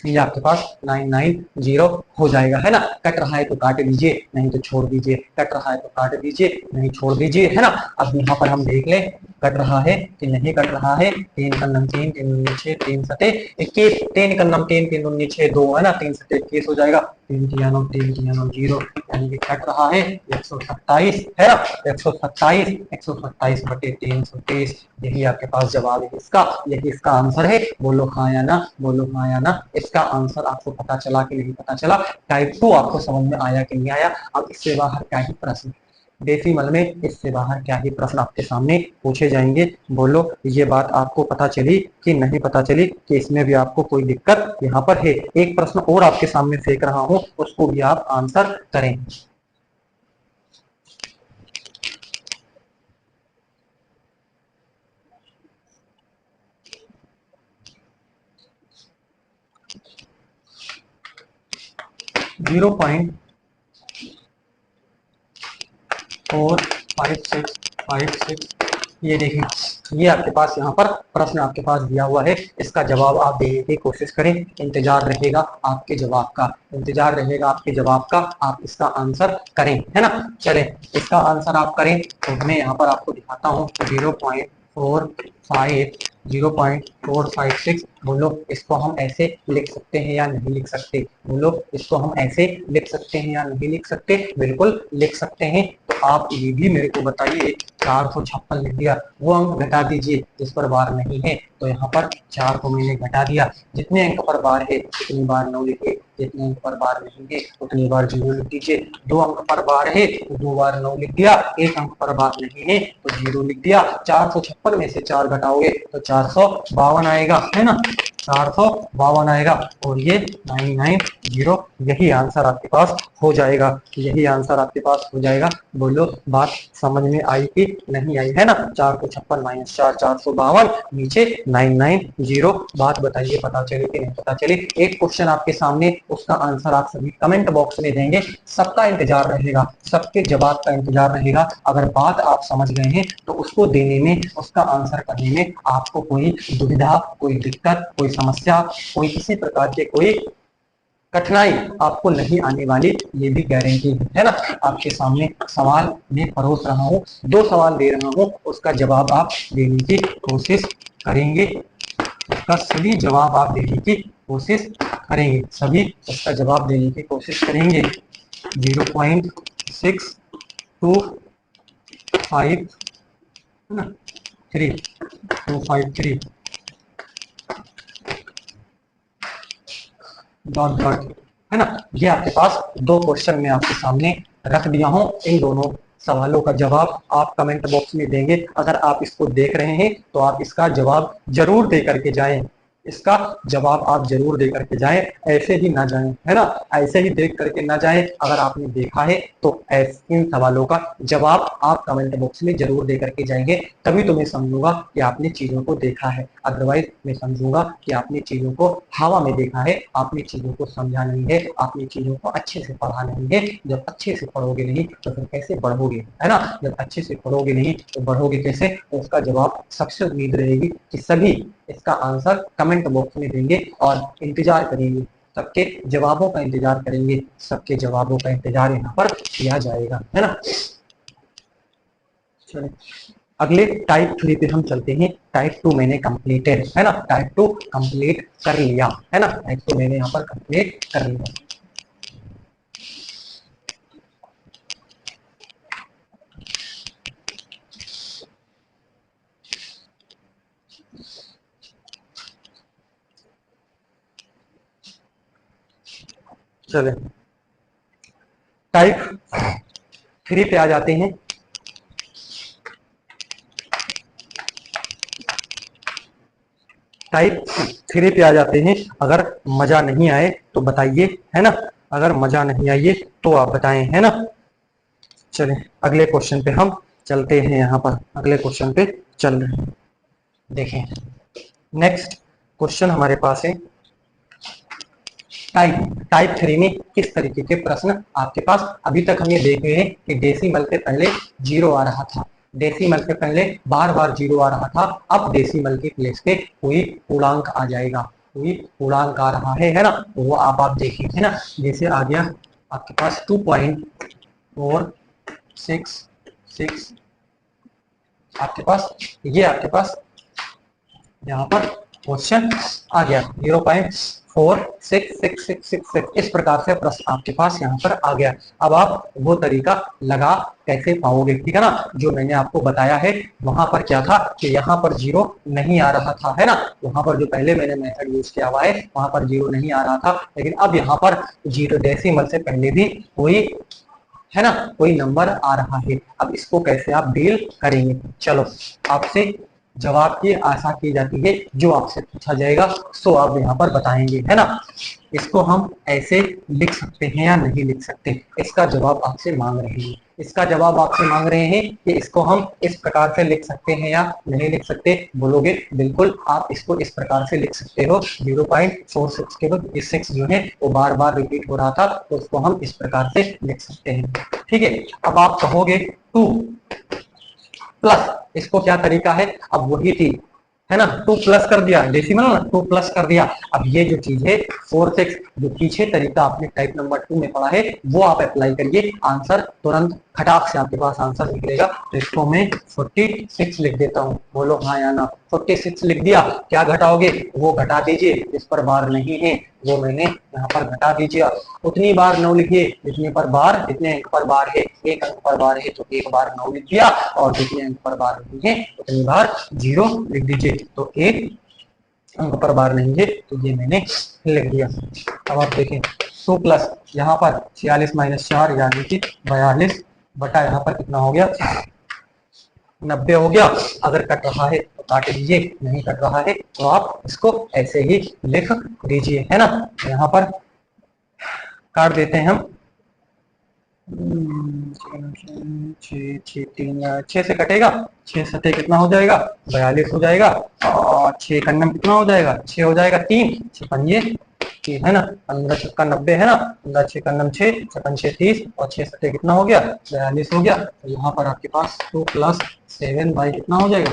ये आपके पास 990 हो जाएगा, है ना। कट रहा है तो काट दीजिए, नहीं तो छोड़ दीजिए, कट रहा है तो काट दीजिए, नहीं छोड़ दीजिए, है ना। अब यहाँ पर हम देख लें कट रहा है कि नहीं कट रहा है। 3 कन्नम 3 3 दूनी 6 3 सते 21, 3 कन्नम 3 3 दूनी 6 2, है ना, 3 सते 21 हो जाएगा। 3 तिया 9 3 तिया 9 0, यानी कि कट रहा है 127, है ना। 127 बटे 323, यही आपके पास जवाब है इसका, यही इसका आंसर है। बोलो हाँ या ना, बोलो हाँ या ना। इसका आंसर आपको पता चला कि नहीं पता चला। टाइप 2 आपको समझ में आया कि नहीं आया। अब इससे बाहर क्या ही प्रश्न, डेसिमल में इससे बाहर क्या ही प्रश्न आपके सामने पूछे जाएंगे। बोलो ये बात आपको पता चली कि नहीं पता चली, कि इसमें भी आपको कोई दिक्कत यहाँ पर है। एक प्रश्न और आपके सामने फेंक रहा हूं, उसको भी आप आंसर करें। जीरो पॉइंट 45656, ये देखिए, ये आपके पास यहाँ पर प्रश्न आपके पास दिया हुआ है। इसका जवाब आप देने की कोशिश करें, इंतजार रहेगा आपके जवाब का, इंतजार रहेगा आपके जवाब का। आप इसका आंसर करें, है ना। चलें, इसका आंसर आप करें तो मैं यहाँ पर आपको दिखाता हूँ। 0.456, बोलो इसको हम ऐसे लिख सकते हैं या नहीं लिख सकते। बोलो इसको हम ऐसे लिख सकते हैं या नहीं लिख सकते। बिल्कुल लिख सकते हैं। तो आप ये भी मेरे को बताइए 456 लिख दिया, वो अंक घटा दीजिए जिस पर बार नहीं है, तो यहाँ पर 4 को मैंने घटा दिया, जितने अंक पर बार है उतनी बार 9 लिखिए, जितने अंक पर बार नहीं है उतनी बार 0 लिख दीजिए। 2 अंक पर बार है तो 2 बार 9 लिख दिया, 1 अंक पर बार नहीं है तो 0 लिख दिया। 456 में से 4 घटाओगे तो 452 आएगा, है ना, 452 आएगा, और ये 990, यही आंसर आपके पास हो जाएगा, यही आंसर आपके पास हो जाएगा। बोलो बात समझ में आई कि नहीं आई, है ना। 456 माइनस 4 452, नीचे 990। बात बताइए पता चली कि नहीं पता चली। एक क्वेश्चन आपके सामने, उसका आंसर आप सभी कमेंट बॉक्स में देंगे, सबका इंतजार रहेगा, सबके जवाब का इंतजार रहेगा। अगर बात आप समझ गए हैं तो उसको देने में, उसका आंसर करने में आपको कोई दुविधा, कोई दिक्कत, कोई समस्या, कोई किसी प्रकार के कोई कठिनाई आपको नहीं आने वाली, ये भी गारंटी है ना। आपके सामने सवाल मैं परोस रहा हूँ, 2 सवाल दे रहा हूँ, उसका जवाब आप देने की कोशिश करेंगे, उसका सभी जवाब आप देने की कोशिश करेंगे, सभी उसका जवाब देने की कोशिश करेंगे। 0.6253 है ना, 3253 डॉट डॉट, है ना। ये आपके पास 2 क्वेश्चन मैं आपके सामने रख दिया हूं, इन दोनों सवालों का जवाब आप कमेंट बॉक्स में देंगे। अगर आप इसको देख रहे हैं तो आप इसका जवाब जरूर दे करके जाएं, इसका जवाब आप जरूर दे करके जाएं, ऐसे ही ना जाएं, है ना, ऐसे ही देख करके ना जाएं। अगर आपने देखा है तो इन सवालों का जवाब आप कमेंट बॉक्स में जरूर दे करके जाएंगे, तभी तो मैं समझूंगा कि आपने चीजों को देखा है। अदरवाइज मैं समझूंगा कि आपने चीजों को हवा में देखा है, आपने चीजों को समझा नहीं है, आपने चीजों को अच्छे से पढ़ा नहीं है। जब अच्छे से पढ़ोगे नहीं तो फिर कैसे बढ़ोगे, है ना। जब अच्छे से पढ़ोगे नहीं तो बढ़ोगे कैसे, तो उसका जवाब सबसे उम्मीद रहेगी कि सभी इसका आंसर कमेंट बॉक्स में देंगे और इंतजार करेंगे, सबके जवाबों का इंतजार करेंगे, सबके जवाबों का इंतजार यहाँ पर किया जाएगा, है ना। चलिए अगले टाइप 3 पे हम चलते हैं। टाइप 2 मैंने कंप्लीटेड, है ना, टाइप 2 कंप्लीट कर लिया, है ना, टाइप 2 मैंने यहाँ पर कंप्लीट कर लिया। चले टाइप 3 पे आ जाते हैं। टाइप 3 पे आ जाते हैं। अगर मजा नहीं आए तो बताइए, है ना, अगर मजा नहीं आइए तो आप बताएं, है ना। चलें अगले क्वेश्चन पे हम चलते हैं, यहाँ पर अगले क्वेश्चन पे चल रहे हैं। देखें नेक्स्ट क्वेश्चन हमारे पास है, टाइप 3 में किस तरीके के प्रश्न आपके पास। अभी तक हम ये देख रहे हैं कि डेसिमल के पहले 0 आ रहा था, डेसिमल के पहले बार बार 0 आ रहा था, अब डेसिमल के प्लेस पे कोई पूर्णांक आ जाएगा, कोई पूर्णांक आ रहा है ना, तो वो आप देखिए, है ना। जैसे आ गया आपके पास 2.466, आपके पास ये आपके पास यहाँ पर क्वेश्चन आ गया 0.466666, इस प्रकार से प्रश्न आपके पास यहाँ पर आ गया। अब आप वो तरीका लगा कैसे पाओगे, ठीक है ना। जो मैंने आपको बताया है वहां पर क्या था कि यहाँ पर 0 नहीं आ रहा था, है ना, वहां पर जो पहले मैंने मेथड यूज किया हुआ है वहां पर 0 नहीं आ रहा था, लेकिन अब यहाँ पर 0 डेसिमल से पहले भी कोई, है ना, कोई नंबर आ रहा है। अब इसको कैसे आप डील करेंगे, चलो आपसे जवाब की आशा की जाती है, जो आपसे पूछा जाएगा सो आप यहाँ पर बताएंगे, है ना। इसको हम ऐसे लिख सकते हैं या नहीं लिख सकते, इसका जवाब आपसे मांग रहे हैं, इसका जवाब आपसे मांग रहे हैं कि इसको हम इस प्रकार से लिख सकते हैं या नहीं लिख सकते। बोलोगे बिल्कुल आप इसको इस प्रकार से लिख सकते हो, 0.46 के बाद 6 जो है वो बार बार रिपीट हो रहा था, तो उसको हम इस प्रकार से लिख सकते हैं, ठीक है। अब आप कहोगे 2 प्लस, इसको क्या तरीका है, अब वही थी, है ना, 2 प्लस कर दिया, डेसिमल ना, 2 प्लस कर दिया। अब ये जो चीज है 46, जो पीछे तरीका आपने टाइप नंबर 2 में पढ़ा है वो आप अप्लाई करिए, आंसर तुरंत खटाक से आपके पास आंसर निकलेगा। तो इसको मैं 46 लिख देता हूँ, बोलो हाँ या ना। 46 लिख दिया, क्या घटाओगे, वो घटा दीजिए, इस पर बार नहीं है वो मैंने यहाँ पर घटा दीजिए। उतनी बार 9 लिखिए जितने अंक पर बार है। 1 अंक पर बार है तो 1 बार 9 लिख दिया, और जितने अंक पर बार नहीं है उतनी बार 0 लिख दीजिए। तो 1 अंक पर बार नहीं है तो ये मैंने लिख दिया। अब आप देखें 100 प्लस यहाँ पर 46 माइनस 4 यानी कि 42 बटा यहाँ पर कितना हो गया 90 हो गया। अगर कट रहा है तो काट दीजिए, नहीं कट रहा है तो आप इसको ऐसे ही लिख दीजिए, है ना। यहाँ पर काट देते हैं हम। 6 से कटेगा, 6 सते कितना हो जाएगा 42 हो जाएगा, और 6 का नंबर कितना हो जाएगा 6 हो जाएगा 3, 6 पंजे 3 है ना, 15 छक्का 90 है ना, 15 छक्का 6, 6 6 30, और 6 सते कितना हो गया 42 हो गया। तो यहाँ पर आपके पास 2 प्लस 7 बाई कितना हो जाएगा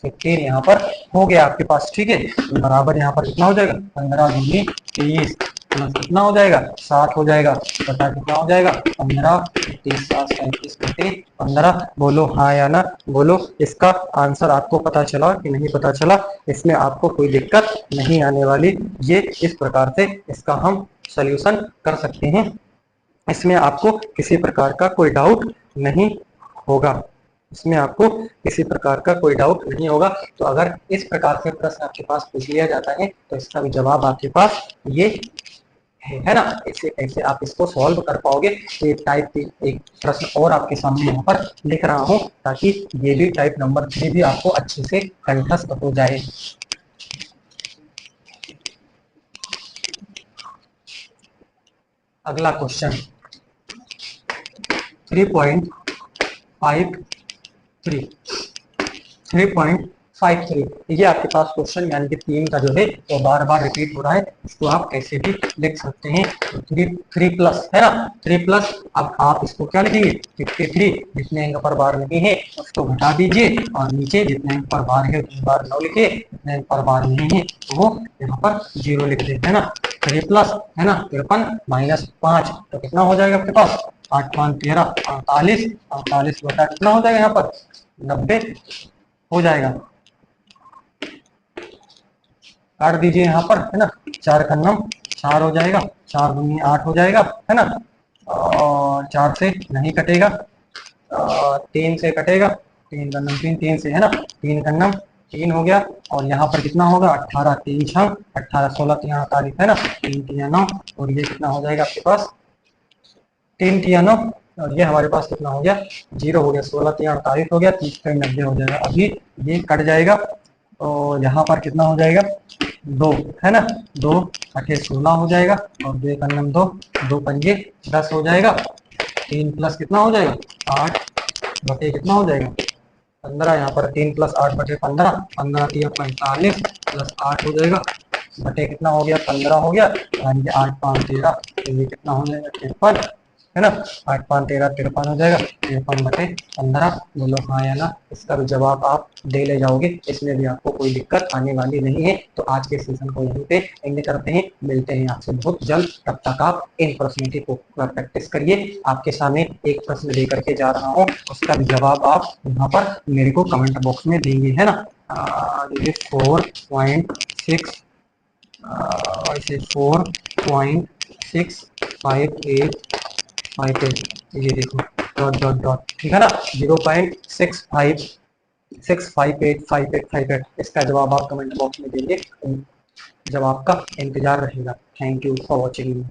15 यहाँ पर हो गया आपके पास, ठीक है। बराबर यहाँ पर कितना हो जाएगा 15 दूनी 30 प्लस कितना हो जाएगा 7 हो जाएगा, बटा कितना हो जाएगा 15, 30 7 35 15। बोलो हाँ या ना, बोलो। इसका आंसर आपको पता चला कि नहीं पता चला, इसमें आपको कोई दिक्कत नहीं आने वाली। ये इस प्रकार से इसका हम सॉल्यूशन कर सकते हैं, इसमें आपको किसी प्रकार का कोई डाउट नहीं होगा, इसमें आपको किसी प्रकार का कोई डाउट नहीं होगा। तो अगर इस प्रकार से प्रश्न आपके पास पूछ लिया जाता है तो इसका भी जवाब आपके पास ये है ना। ऐसे ऐसे आप इसको सॉल्व कर पाओगे। तो टाइप की एक प्रश्न और आपके सामने यहाँ पर लिख रहा हूँ ताकि ये भी टाइप नंबर 3 भी आपको अच्छे से कंठस्थ हो जाए। अगला क्वेश्चन 3.53 ये आपके पास क्वेश्चन यानी कि 3 का जो है वो बार बार रिपीट हो रहा है, इसको आप कैसे भी लिख सकते हैं। तो 3 प्लस है ना, 3 प्लस अब आप इसको क्या लिखेंगे 53, जितने अंक पर बार नहीं है उसको घटा दीजिए, और नीचे जितने अंक पर बार है उतनी बार 9 लिखिए, जितने अंक पर बार नहीं है तो वो यहाँ पर 0 लिख देते है ना। 3 प्लस है ना 53 माइनस 5 तो कितना हो जाएगा आपके पास 8 5 13 48, 48 बटा कितना हो जाएगा यहाँ पर 90 हो जाएगा। काट दीजिए यहाँ पर है ना, 4 का नम 4 हो जाएगा, 4 दूनी 8 हो जाएगा है ना, और 4 से नहीं कटेगा, 3 से कटेगा, 3 का नम 3 3 से है ना, 3 का नम 3 हो गया, और यहाँ पर कितना होगा 18 3 6 18 16 3 तारीख है ना, 3 3 9, और ये कितना हो जाएगा आपके पास 3 3 9, और ये हमारे पास कितना हो गया 0 हो गया, 16 3 48 हो गया, 30 का 90 हो जाएगा। अभी ये कट जाएगा तो यहाँ पर कितना हो जाएगा 2 है ना, 2 अठे 16 हो जाएगा, और 2 का नम 2 2 पंजे 10 हो जाएगा। 3 प्लस कितना हो जाएगा 8 बटे कितना हो जाएगा 15, यहाँ पर 3 प्लस 8 बटे 15, 15 3 45 प्लस 8 हो जाएगा, बटे कितना हो गया 15 हो गया, यानी कि 8 5 13, तो ये कितना हो जाएगा 53 है ना, 8 5 13 53 हो जाएगा, 53 बटे 15। बोलो हाँ या ना, इसका भी जवाब आप दे ले जाओगे, इसमें भी आपको कोई दिक्कत आने वाली नहीं है। तो आज के सेशन को यहीं पे एंड करते हैं, मिलते हैं आपसे बहुत जल्द, तब तक आप इन प्रश्नों को प्रैक्टिस करिए। आपके सामने एक प्रश्न लेकर के जा रहा हूँ, उसका भी जवाब आप यहाँ पर मेरे को कमेंट बॉक्स में देंगे, है ना। 4.658 ये देखो डॉट डॉट डॉट, ठीक है ना, 0.6585858, इसका जवाब आप कमेंट बॉक्स में देंगे, जवाब का इंतजार रहेगा। Thank you for watching.